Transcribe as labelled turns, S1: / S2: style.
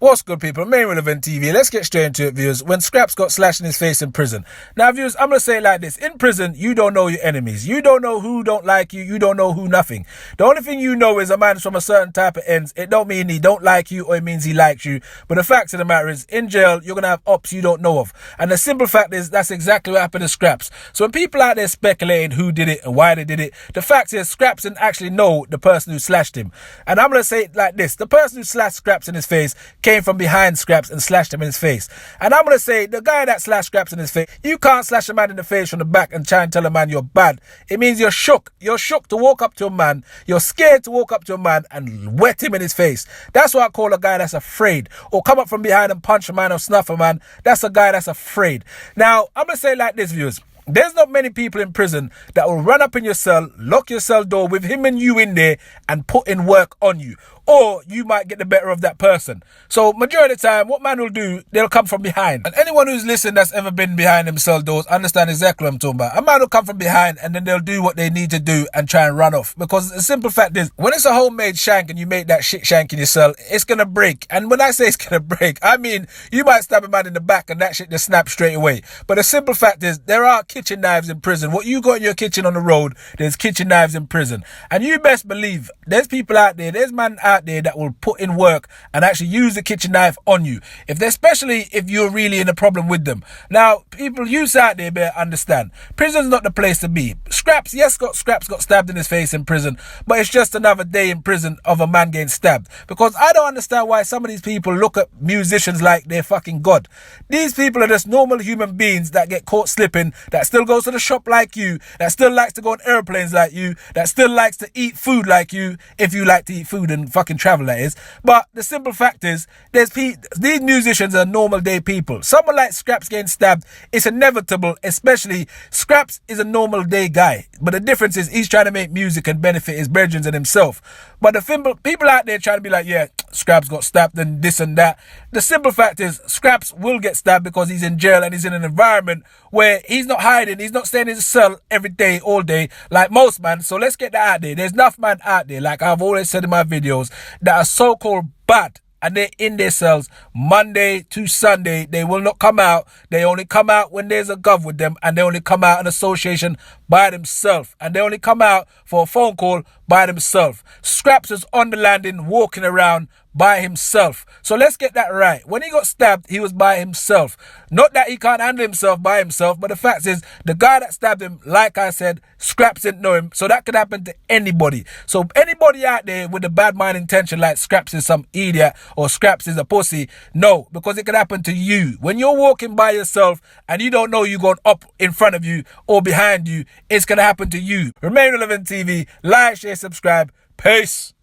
S1: What's good, people? Main Relevant TV. Let's get straight into it, viewers. When Scraps got slashed in his face in prison. Now, viewers, I'm going to say it like this. In prison, you don't know your enemies. You don't know who don't like you. You don't know who nothing. The only thing you know is a man's from a certain type of ends. It don't mean he don't like you or it means he likes you. But the fact of the matter is, in jail, you're going to have ops you don't know of. And the simple fact is, that's exactly what happened to Scraps. So when people out there speculating who did it and why they did it, the fact is, Scraps didn't actually know the person who slashed him. And I'm going to say it like this. The person who slashed Scraps in his face came from behind Scraps and slashed him in his face. And I'm going to say, the guy that slashed Scraps in his face, you can't slash a man in the face from the back and try and tell a man you're bad. It means you're shook. You're shook to walk up to a man. You're scared to walk up to a man and wet him in his face. That's what I call a guy that's afraid. Or come up from behind and punch a man or snuff a man. That's a guy that's afraid. Now, I'm going to say it like this, viewers. There's not many people in prison that will run up in your cell, lock your cell door with him and you in there and put in work on you. Or you might get the better of that person. So majority of the time, what man will do, they'll come from behind. And anyone who's listened that's ever been behind them cell doors understand exactly what I'm talking about. A man will come from behind and then they'll do what they need to do and try and run off. Because the simple fact is, when it's a homemade shank and you make that shit shank in your cell, it's going to break. And when I say it's going to break, I mean, you might stab a man in the back and that shit just snaps straight away. But the simple fact is, there are kitchen knives in prison. What you got in your kitchen on the road, there's kitchen knives in prison. And you best believe, there's people out there, there's man out there that will put in work and actually use the kitchen knife on you, especially if you're really in a problem with them. Now, people use out there better understand, prison's not the place to be. Scraps got stabbed in his face in prison, but it's just another day in prison of a man getting stabbed. Because I don't understand why some of these people look at musicians like they're fucking God. These people are just normal human beings that get caught slipping, that still goes to the shop like you, that still likes to go on airplanes like you, that still likes to eat food like you, if you like to eat food and fucking travel, that is. But the simple fact is, these musicians are normal day people. Someone like Scraps getting stabbed, it's inevitable, especially Scraps is a normal day guy. But the difference is, he's trying to make music and benefit his brethren and himself. But the people out there trying to be like, yeah, Scraps got stabbed and this and that. The simple fact is, Scraps will get stabbed because he's in jail and he's in an environment where he's not hiding, he's not staying in his cell every day, all day, like most man. So let's get that out there. There's enough man out there, like I've always said in my videos, that are so-called bad. And they're in their cells Monday to Sunday. They will not come out. They only come out when there's a gov with them. And they only come out in association by themselves. And they only come out for a phone call by themselves. Scraps is on the landing, walking around by himself. So let's get that right. When he got stabbed, he was by himself. Not that he can't handle himself by himself, but the fact is, the guy that stabbed him, like I said, Scraps didn't know him. So that could happen to anybody. So anybody out there with a bad mind intention, like Scraps is some idiot or Scraps is a pussy, no, because it could happen to you. When you're walking by yourself and you don't know you're going up in front of you or behind you, it's going to happen to you. Remain Relevant TV. Like, share, subscribe. Peace.